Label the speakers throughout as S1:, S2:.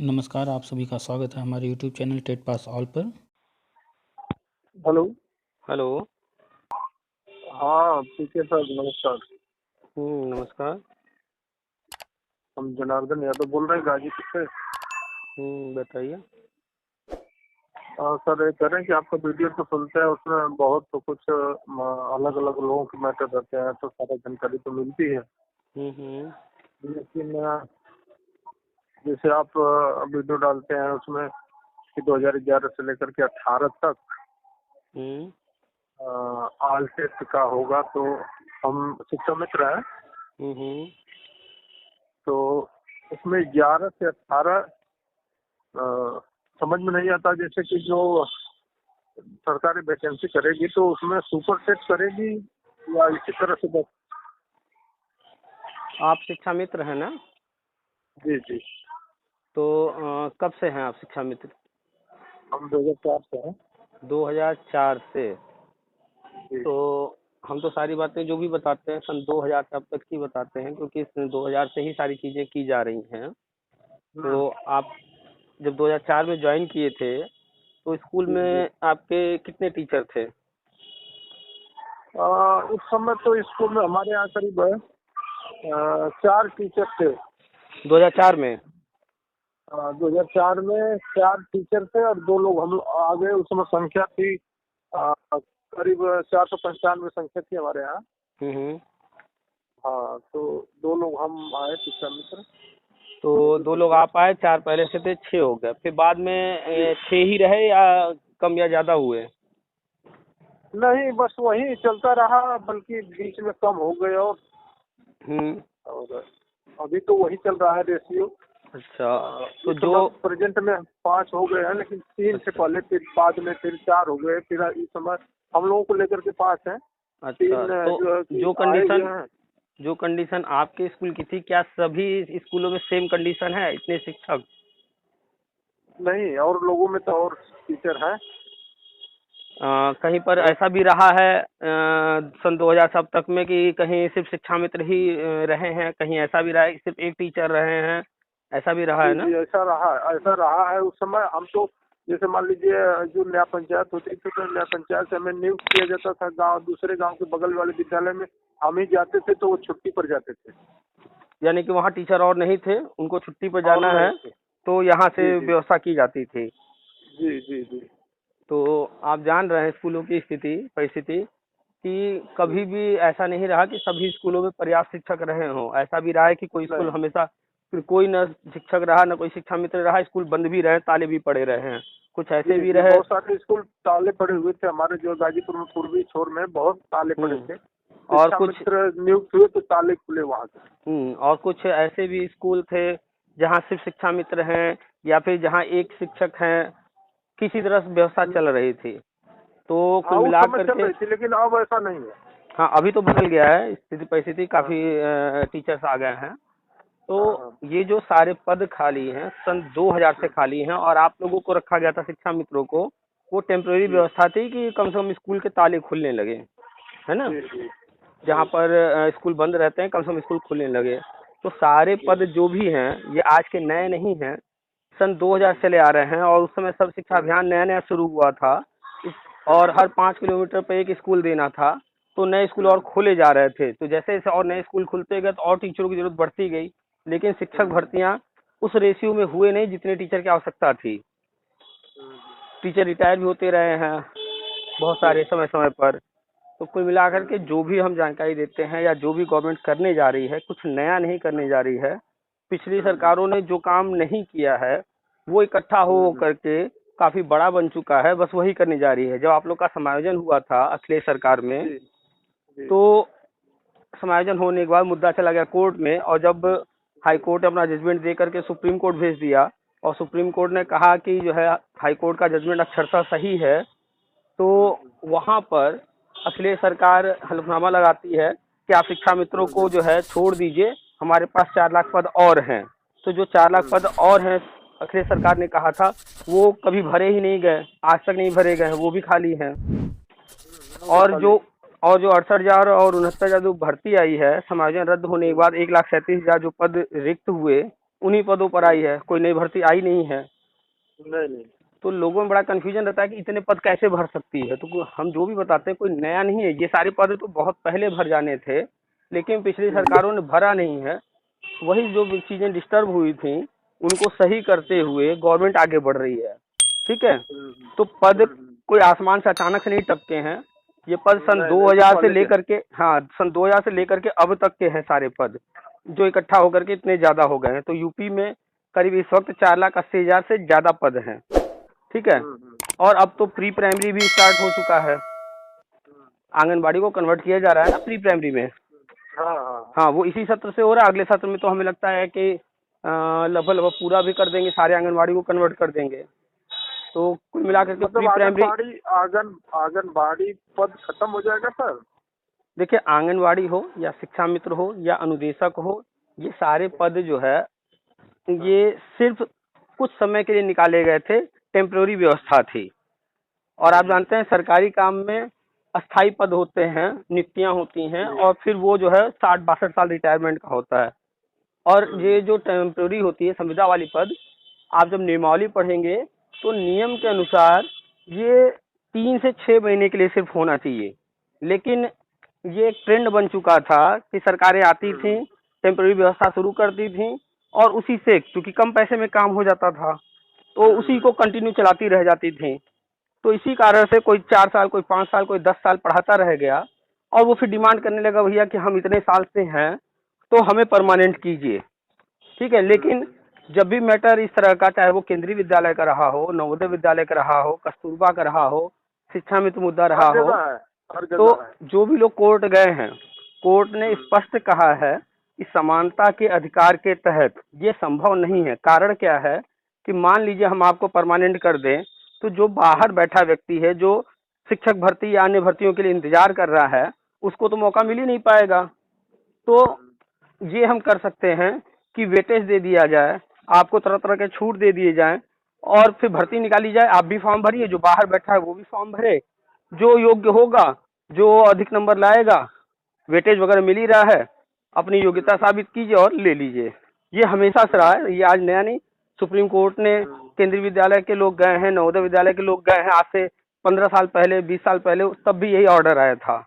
S1: नमस्कार, आप सभी का स्वागत है हमारे YouTube channel TET pass all पर।
S2: हेलो।
S3: हेलो।
S2: हाँ, पीके सर नमस्कार।
S3: नमस्कार।
S2: हम जनार्दन यादव बोल रहे हैं गाजीपुर से।
S3: बताइए।
S2: सर ये कह रहे हैं कि आपका वीडियो तो सुनते हैं, उसमें बहुत तो कुछ अलग अलग लोगों के मैटर रहते हैं, तो सारा जानकारी तो मिलती है। लेकिन जैसे आप वीडियो डालते हैं उसमें कि 2011 से लेकर के 18 तक ऑल टेस्ट का होगा, तो हम शिक्षा मित्र हैं। तो उसमें 11 से 18 समझ में नहीं आता, जैसे कि जो सरकारी वैकेंसी करेगी तो उसमें सुपर सेट करेगी या इसी तरह से बस।
S3: आप शिक्षा मित्र हैं ना?
S2: जी जी।
S3: तो कब से हैं आप शिक्षा मित्र?
S2: हम 2004 से हैं।
S3: 2004 से।
S2: जी।
S3: तो हम तो सारी बातें जो भी बताते हैं सन 2000 से अब तक की बताते हैं, क्योंकि 2000 से ही सारी चीज़ें की जा रही हैं। तो आप जब 2004 में ज्वाइन किए थे तो स्कूल
S2: जी, जी।
S3: में आपके कितने टीचर थे?
S2: उस समय तो स्कूल में हमारे यहाँ करीब 4 टीचर थे।
S3: 2004 में?
S2: 2004 में 4 टीचर थे और 2 लोग हम आ गए। उस समय संख्या थी करीब 495 संख्या थी हमारे यहाँ। हाँ, तो 2 लोग हम आए शिक्षा मित्र।
S3: तो 2 लोग आप आए, 4 पहले से थे, 6 हो गए। फिर बाद में 6 ही रहे या कम या ज्यादा हुए?
S2: नहीं, बस वही चलता रहा, बल्कि बीच में कम हो गए और अभी तो वही चल रहा है रेशियो।
S3: अच्छा। तो
S2: इस
S3: जो
S2: वक्त प्रेजेंट में 5 हो गए हैं, लेकिन 3 से पहले फिर बाद में फिर 4 हो गए, फिर इस समय हम लोगों को लेकर के 5 हैं।
S3: अच्छा,
S2: 3
S3: तो
S2: जो आए हुए हैं।
S3: जो कंडीशन आपके स्कूल की थी, क्या सभी स्कूलों में सेम कंडीशन है, इतने शिक्षक?
S2: नहीं, और लोगों में तो और टीचर हैं।
S3: कहीं पर ऐसा भी रहा है सन 2000 से अब तक में कि कहीं सिर्फ शिक्षा मित्र ही रहे हैं, कहीं ऐसा भी रहा है कि सिर्फ एक टीचर रहे हैं, ऐसा भी रहा है
S2: जी
S3: ना?
S2: जी, ऐसा रहा है। उस समय हम तो जैसे मान लीजिए जो नया पंचायत होती थी, तो नया पंचायत से हमें नियुक्त किया जाता था गांव, दूसरे गांव के बगल वाले विद्यालय में हम ही जाते थे, तो वो छुट्टी पर जाते थे।
S3: यानी कि वहाँ टीचर और नहीं थे, उनको छुट्टी पर
S2: और
S3: जाना
S2: नहीं
S3: है,
S2: थे।
S3: तो यहाँ
S2: जी
S3: से
S2: जी
S3: व्यवस्था की जाती थी।
S2: जी जी जी
S3: तो आप जान रहे हैं स्कूलों की स्थिति परिस्थिति कि
S2: जी।
S3: कभी भी ऐसा नहीं रहा कि सभी स्कूलों में पर्याप्त शिक्षक रहे हों। ऐसा भी रहा है कि कोई स्कूल
S2: नहीं
S3: हमेशा फिर कोई न शिक्षक रहा, न कोई शिक्षा मित्र रहा, स्कूल बंद भी रहे, ताले भी पड़े रहे हैं। कुछ ऐसे
S2: जी
S3: भी
S2: जी,
S3: रहे।
S2: बहुत सारे स्कूल ताले पड़े हुए थे। हमारे जो गाजीपुर में पूर्वी छोर में बहुत ताले पड़े थे।
S3: और
S2: शिक्षा
S3: कुछ
S2: मित्र नियुक्त हुए तो ताले खुले वहाँ के।
S3: और कुछ ऐसे भी स्कूल थे जहाँ सिर्फ शिक्षा मित्र हैं, या फिर जहाँ एक शिक्षक हैं, किसी तरह से व्यवस्था चल रही थी। तो
S2: हाँ,
S3: कुल
S2: उस
S3: मिला
S2: समय चल
S3: करके
S2: रही थी, लेकिन अब ऐसा नहीं है।
S3: हाँ, अभी तो बदल गया है स्थिति परिस्थिति,
S2: हाँ
S3: काफी टीचर्स आ गए हैं। तो
S2: हाँ हाँ।
S3: ये जो सारे पद खाली हैं सन 2000 से खाली हैं, और आप लोगों को रखा गया था शिक्षा मित्रों को, वो टेम्परेरी
S2: जी
S3: व्यवस्था थी कि कम से कम स्कूल के ताले खुलने लगे, है ना?
S2: जी जी
S3: जहाँ
S2: जी
S3: पर स्कूल बंद रहते हैं, कम से कम स्कूल खुलने लगे। तो सारे
S2: जी।
S3: पद जो भी हैं ये आज के नए नहीं हैं, सन 2000 से ले आ रहे हैं, और उस समय सब शिक्षा अभियान नया नया शुरू हुआ था। और हर 5 किलोमीटर पे एक स्कूल देना था, तो नए स्कूल और खोले जा रहे थे। तो जैसे जैसे और नए स्कूल खुलते गए तो और टीचरों की जरूरत बढ़ती गई, लेकिन शिक्षक भर्तियां उस रेशियो में हुए नहीं जितने टीचर की आवश्यकता थी। टीचर रिटायर भी होते रहे हैं बहुत
S2: जी
S3: सारे समय समय पर। तो कुल मिलाकर के जो भी हम जानकारी देते हैं या जो भी गवर्नमेंट करने जा रही है, कुछ नया नहीं करने जा रही है। पिछली सरकारों ने जो काम नहीं किया है वो इकट्ठा हो करके काफी बड़ा बन चुका है, बस वही करने जा रही है। जब आप लोग का समायोजन हुआ था अखिलेश सरकार में,
S2: जी जी
S3: तो समायोजन होने के बाद मुद्दा चला गया कोर्ट में, और जब हाई कोर्ट ने अपना जजमेंट दे करके सुप्रीम कोर्ट भेज दिया, और सुप्रीम कोर्ट ने कहा कि जो है हाई कोर्ट का जजमेंट अक्षरशः सही है, तो वहां पर अखिलेश सरकार हलफनामा लगाती है कि आप शिक्षा मित्रों को जो है छोड़ दीजिए, हमारे पास 4 लाख पद और हैं। तो जो 4 लाख पद और हैं, अखिलेश सरकार ने कहा था, वो कभी भरे ही नहीं गए, आज तक नहीं भरे गए हैं, वो भी खाली हैं।
S2: वो भी
S3: और
S2: खाली।
S3: जो 68,000 और 69,000 जो भर्ती आई है समायोजन रद्द होने के बाद, 1,37,000 जो पद रिक्त हुए, उन्हीं पदों पर आई है, कोई नई भर्ती आई नहीं है।
S2: नहीं नहीं।
S3: तो लोगों में बड़ा कन्फ्यूजन रहता है कि इतने पद कैसे भर सकती है। तो हम जो भी बताते हैं कोई नया नहीं है, ये सारे पद तो बहुत पहले भर जाने थे, लेकिन पिछली सरकारों ने भरा नहीं है। वही जो भी चीजें डिस्टर्ब हुई थी उनको सही करते हुए गवर्नमेंट आगे बढ़ रही है। ठीक है, तो पद कोई आसमान से अचानक से नहीं टपके हैं। ये पद सन
S2: नहीं,
S3: 2000 से
S2: कॉलेज है।
S3: लेकर के, हाँ, सन 2000 से लेकर के अब तक के हैं सारे पद, जो इकट्ठा होकर के इतने ज्यादा हो गए हैं। तो यूपी में करीब इस वक्त 4,80,000 से ज्यादा पद हैं। ठीक है, और अब तो प्री प्राइमरी भी स्टार्ट हो चुका है। आंगनबाड़ी को कन्वर्ट किया जा रहा है ना प्री प्राइमरी में।
S2: हाँ हाँ।
S3: हाँ, वो इसी सत्र से हो रहा है। अगले सत्र में तो हमें लगता है कि लगभग लगभग पूरा भी कर देंगे, सारे आंगनबाड़ी को कन्वर्ट कर देंगे। तो कुल मिलाकर के
S2: मतलब
S3: प्री प्राइमरी,
S2: आंगनबाड़ी पद खत्म हो जाएगा सर?
S3: देखिए आंगनबाड़ी हो या शिक्षा मित्र हो या अनुदेशक हो, ये सारे पद जो है ये सिर्फ कुछ समय के लिए निकाले गए थे, टेम्पररी व्यवस्था थी। और आप जानते हैं सरकारी काम में अस्थाई पद होते हैं, नियुक्तियां होती हैं, और फिर वो जो है 60-62 साल रिटायरमेंट का होता है। और ये जो टेम्पररी होती है संविदा वाली पद, आप जब नियमावली पढ़ेंगे तो नियम के अनुसार ये 3 से 6 महीने के लिए सिर्फ होना चाहिए। लेकिन ये एक ट्रेंड बन चुका था कि सरकारें आती थी, टेम्पररी व्यवस्था शुरू करती थी, और उसी से क्योंकि कम पैसे में काम हो जाता था तो उसी को कंटिन्यू चलाती रह जाती थी। तो इसी कारण से कोई 4 साल, कोई 5 साल, कोई 10 साल पढ़ाता रह गया, और वो फिर डिमांड करने लगा, भैया कि हम इतने साल से हैं तो हमें परमानेंट कीजिए। ठीक है, लेकिन जब भी मैटर इस तरह का, चाहे वो केंद्रीय विद्यालय का रहा हो, नवोदय विद्यालय का रहा हो, कस्तूरबा का रहा हो, शिक्षा मित्र मुद्दा रहा
S2: हर
S3: हो,
S2: जगह है, हर
S3: तो
S2: जगह है।
S3: जो भी लोग कोर्ट गए हैं, कोर्ट ने स्पष्ट कहा है कि समानता के अधिकार के तहत ये संभव नहीं है। कारण क्या है कि मान लीजिए हम आपको परमानेंट कर दें, तो जो बाहर बैठा व्यक्ति है, जो शिक्षक भर्ती या अन्य भर्तियों के लिए इंतजार कर रहा है, उसको तो मौका मिल ही नहीं पाएगा। तो ये हम कर सकते हैं कि वेटेज दे दिया जाए, आपको तरह तरह के छूट दे दिए जाएं, और फिर भर्ती निकाली जाए। आप भी फॉर्म भरिए, जो बाहर बैठा है वो भी फॉर्म भरे, जो योग्य होगा, जो अधिक नंबर लाएगा, वेटेज वगैरह मिल ही रहा है, अपनी योग्यता साबित कीजिए और ले लीजिए। ये हमेशा से रहा है, ये आज नया नहीं। सुप्रीम कोर्ट ने केंद्रीय विद्यालय के लोग गए हैं, नवोदय विद्यालय के लोग गए हैं, आज से 15 साल पहले, 20 साल पहले, तब भी यही ऑर्डर आया था।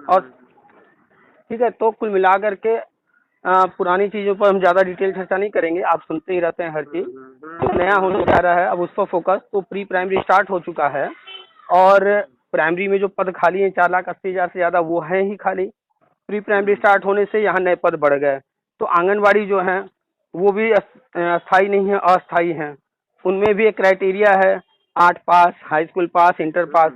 S3: और ठीक है, तो कुल मिलाकर के पुरानी चीजों पर हम ज्यादा डिटेल चर्चा नहीं करेंगे, आप सुनते ही रहते हैं हर चीज। तो नया होने जा रहा है अब उस पर फोकस। तो प्री प्राइमरी स्टार्ट हो चुका है, और प्राइमरी में जो पद खाली हैं 4,80,000 से ज्यादा, वो हैं ही खाली। प्री प्राइमरी स्टार्ट होने से यहाँ नए पद बढ़ गए। तो आंगनबाड़ी जो हैं वो भी स्थायी नहीं है, अस्थायी हैं। उनमें भी एक क्राइटेरिया है, 8 पास, हाई स्कूल पास, इंटर पास।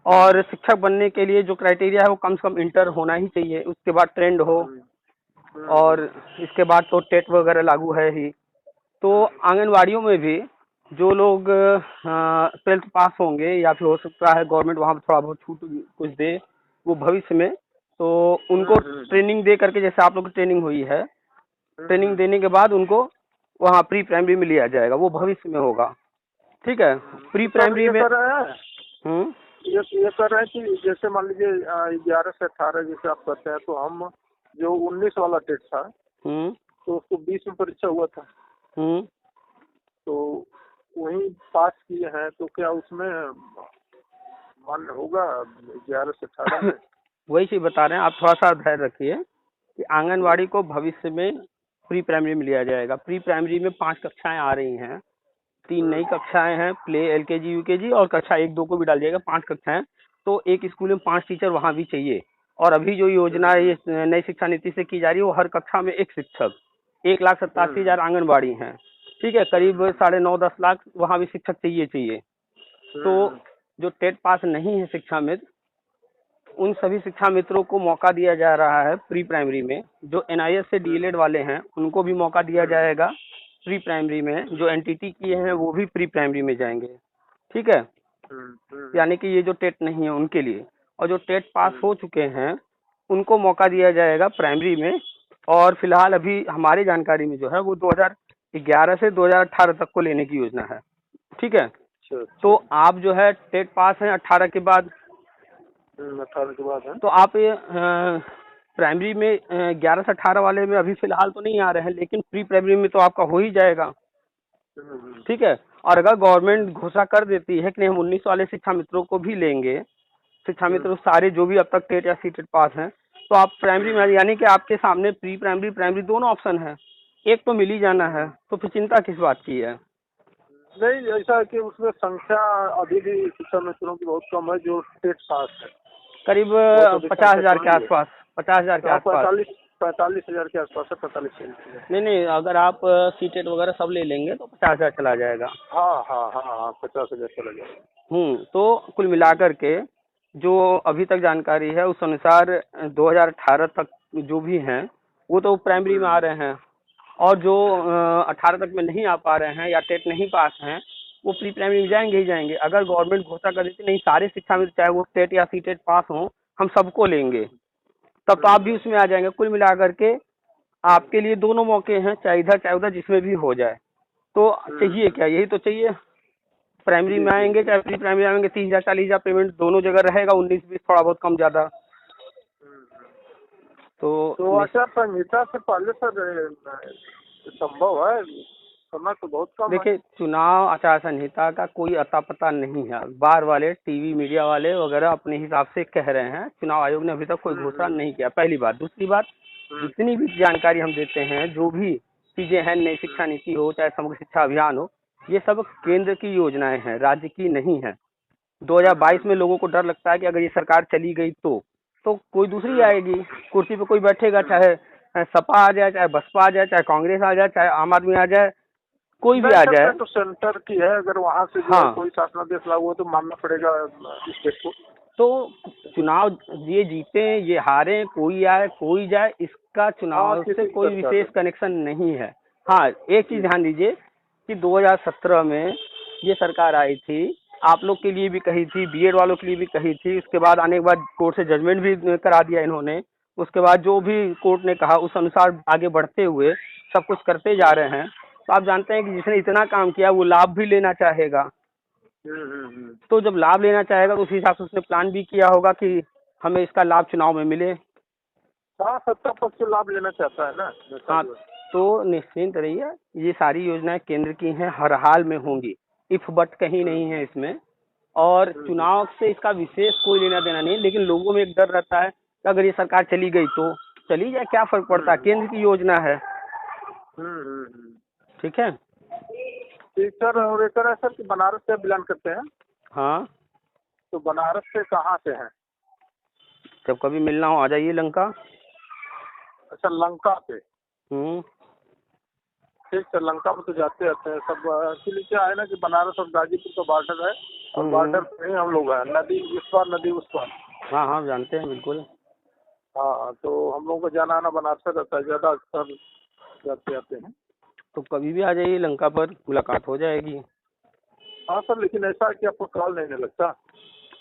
S3: और शिक्षक बनने के लिए जो क्राइटेरिया है वो कम से कम इंटर होना ही चाहिए, उसके बाद ट्रेंड हो, और इसके बाद तो टेट वगैरह लागू है ही। तो आंगनवाड़ियों में भी जो लोग 12th पास होंगे, या फिर हो सकता है गवर्नमेंट वहाँ पर थोड़ा बहुत छूट कुछ दे वो भविष्य में, तो उनको ट्रेनिंग दे करके, जैसे आप लोग की ट्रेनिंग हुई है, ट्रेनिंग देने के बाद उनको वहाँ प्री प्राइमरी में लिया जाएगा, वो भविष्य में होगा। ठीक है, प्री प्राइमरी में
S2: ये कर रहे हैं कि जैसे मान लीजिए 11 से 18 जैसे आप करते हैं, तो हम जो 19 वाला टेट था तो उसको 20 में परीक्षा हुआ था, तो वही पास किए हैं, तो क्या उसमें मान होगा 11 से 18 में?
S3: वही चीज बता रहे हैं, आप थोड़ा सा धैर्य रखिए कि आंगनवाड़ी को भविष्य में प्री प्राइमरी में लिया जाएगा। प्री प्राइमरी में 5 कक्षाएं आ रही हैं, 3 नई कक्षाएं हैं, प्ले, LKG, UKG, और कक्षा 1-2 को भी डाल जाएगा, 5 कक्षाएं। तो एक स्कूल में 5 टीचर वहाँ भी चाहिए। और अभी जो योजना ये नई शिक्षा नीति से की जा रही है, वो हर कक्षा में एक शिक्षक, 1,87,000 आंगनबाड़ी हैं। ठीक है, करीब 9.5-10 लाख वहाँ भी शिक्षक चाहिए। तो जो टेट पास नहीं है शिक्षा मित्र, उन सभी शिक्षा मित्रों को मौका दिया जा रहा है प्री प्राइमरी में। जो NIS से DLED वाले हैं उनको भी मौका दिया जाएगा प्री प्राइमरी में। जो NTT किए हैं वो भी प्री प्राइमरी में जाएंगे। ठीक है, यानी कि ये जो टेट नहीं है उनके लिए, और जो टेट पास हो चुके हैं उनको मौका दिया जाएगा प्राइमरी में। और फिलहाल अभी हमारी जानकारी में जो है वो 2011 से 2018 तक को लेने की योजना है। ठीक है, तो आप जो है टेट पास हैं 18 के बाद,
S2: 18 के बाद है,
S3: तो आप प्राइमरी में 11 से 18 वाले में अभी फिलहाल तो नहीं आ रहे हैं, लेकिन प्री प्राइमरी में तो आपका हो ही जाएगा। ठीक है। और अगर गवर्नमेंट घोषणा कर देती है कि नहीं हम 19 वाले शिक्षा मित्रों को भी लेंगे, शिक्षा मित्र सारे जो भी अब तक टेट या सीटेट पास हैं, तो आप प्राइमरी में, यानी कि आपके सामने प्री प्राइमरी प्राइमरी दोनों ऑप्शन है, एक तो मिल ही जाना है, तो फिर चिंता किस बात की है।
S2: नहीं, ऐसा है कि उसमें संख्या अभी भी शिक्षा मित्रों की बहुत कम है जो टेट पास है।
S3: करीब
S2: वो तो
S3: 50,000 के आसपास, 50,000 के आसपास।
S2: 45,000 के आसपास है, 45,000।
S3: नहीं नहीं, अगर आप सीटेट वगैरह सब ले लेंगे तो 50,000 चला जाएगा।
S2: हाँ हाँ हाँ हाँ, 50,000 चला जाएगा।
S3: तो कुल मिलाकर के जो अभी तक जानकारी है उस अनुसार 2018 तक जो भी हैं वो तो प्राइमरी में आ रहे हैं, और जो 18 तक में नहीं आ पा रहे हैं या टेट नहीं पास हैं वो प्री प्राइमरी में जाएंगे ही जाएंगे। अगर गवर्नमेंट घोषणा कर देती नहीं सारे शिक्षा मित्र चाहे वो टेट या सीटेट पास हों हम सबको लेंगे, तब तो आप भी उसमें आ जाएंगे। कुल मिलाकर के आपके लिए दोनों मौके हैं, चाहे उधर जिसमें भी हो जाए। तो चाहिए क्या, यही तो चाहिए। प्राइमरी में आएंगे चाहे प्री प्राइमरी आएंगे, 30,000 40,000 पेमेंट दोनों जगह रहेगा, 19-20 थोड़ा बहुत कम ज्यादा।
S2: तो आचार संहिता से पहले सर संभव है, समय तो बहुत कम है।
S3: देखिए, चुनाव आचार संहिता का कोई अता पता नहीं है। अखबार वाले, टीवी मीडिया वाले वगैरह अपने हिसाब से कह रहे हैं, चुनाव आयोग ने अभी तक कोई घोषणा नहीं किया, पहली बात। दूसरी बात, जितनी भी जानकारी हम देते हैं, जो भी चीजें हैं, नई शिक्षा नीति हो चाहे समग्र शिक्षा अभियान हो, ये सब केंद्र की योजनाएं हैं, राज्य की नहीं है। 2022 में लोगों को डर लगता है कि अगर ये सरकार चली गई तो कोई दूसरी आएगी, कुर्सी पे कोई बैठेगा, चाहे सपा आ जाए, चाहे बसपा आ जाए, चाहे कांग्रेस आ जाए, चाहे आम आदमी आ जाए, कोई भी आ जाए।
S2: तो सेंटर की है, अगर वहाँ से
S3: हाँ,
S2: कोई शासनादेश लागू हो तो मानना पड़ेगा स्टेट को।
S3: तो चुनाव ये जीते ये हारे, कोई आए कोई जाए, इसका चुनाव से कोई विशेष कनेक्शन नहीं है। हाँ, एक चीज ध्यान दीजिए कि 2017 में ये सरकार आई थी, आप लोग के लिए भी कही थी, बीएड वालों के लिए भी कही थी, उसके बाद आने के बाद कोर्ट से जजमेंट भी करा दिया इन्होंने। उसके बाद जो भी कोर्ट ने कहा उस अनुसार आगे बढ़ते हुए सब कुछ करते जा रहे हैं। तो आप जानते हैं कि जिसने इतना काम किया वो लाभ भी लेना चाहेगा। तो जब लाभ लेना चाहेगा तो उस हिसाब से उसने प्लान भी किया होगा कि हमें इसका लाभ चुनाव में मिले।
S2: हाँ, सत्ता पक्ष से लाभ लेना चाहता है ना।
S3: हाँ, तो निश्चिंत रहिए, ये सारी योजनाएं केंद्र की हैं, हर हाल में होंगी, इफ बट कहीं नहीं है इसमें। और चुनाव से इसका विशेष कोई लेना देना नहीं है, लेकिन लोगों में एक डर रहता है कि अगर ये सरकार चली गई तो चली जाए, क्या फर्क पड़ता है, केंद्र की योजना है। ठीक है।
S2: ठीक सर, और एक है सर कि बनारस से बिलोंग करते हैं।
S3: हाँ,
S2: तो बनारस से कहाँ से हैं?
S3: जब कभी मिलना हो आ जाइए लंका।
S2: अच्छा, लंका से। ठीक सर, लंका में तो जाते रहते हैं सब। एक्चुअली क्या है ना कि बनारस और गाजीपुर का बॉर्डर है, और बॉर्डर पे ही हम लोग हैं, नदी इस पार नदी उस पार।
S3: हाँ हाँ, जानते हैं बिल्कुल।
S2: हाँ, तो हम लोगों का जाना आना बनारस से रहता है, ज़्यादा अक्सर जाते आते हैं।
S3: तो कभी भी आ जाइए लंका पर, मुलाकात हो जाएगी।
S2: हाँ सर, लेकिन ऐसा है कि आपको कॉल नहीं लगता।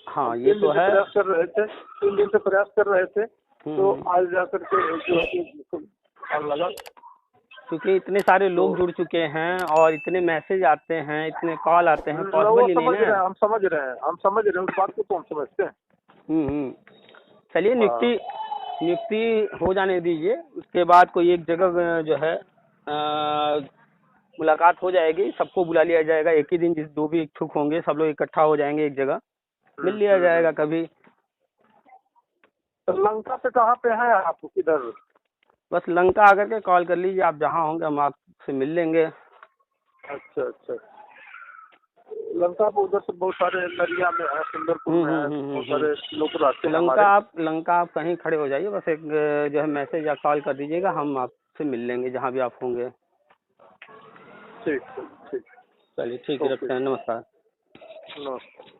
S3: हाँ, ये तो है।
S2: प्रयास कर रहे थे, 3 दिन से प्रयास कर रहे थे, तो आज जाकर के जो है लगा।
S3: क्योंकि इतने सारे लोग जुड़ चुके हैं और इतने मैसेज आते हैं, इतने कॉल आते हैं, पॉसिबल ही नहीं है।
S2: हम समझ रहे हैं उस बात को, तो हम समझते हैं।
S3: चलिए, नियुक्ति हो जाने दीजिए, उसके बाद कोई एक जगह जो है मुलाकात हो जाएगी, सबको बुला लिया जाएगा एक ही दिन, जिस जो भी इच्छुक होंगे सब लोग इकट्ठा हो जाएंगे एक जगह, मिल लिया जाएगा कभी।
S2: तो लंका से कहाँ पे है आप, किधर?
S3: बस लंका आकर के कॉल कर लीजिए, आप जहाँ होंगे हम आपसे मिल लेंगे।
S2: अच्छा अच्छा, लंका को उधर से बहुत सारे नदिया में है, सुंदरपुर में है, बहुत सारे लोग रहते हैं।
S3: लंका आप कहीं खड़े हो जाइए, बस एक जो है मैसेज या कॉल कर दीजिएगा, हम आपसे मिल लेंगे जहाँ भी आप होंगे।
S2: ठीक ठीक।
S3: चलिए ठीक है, रखते हैं, नमस्कार।
S2: नमस्कार।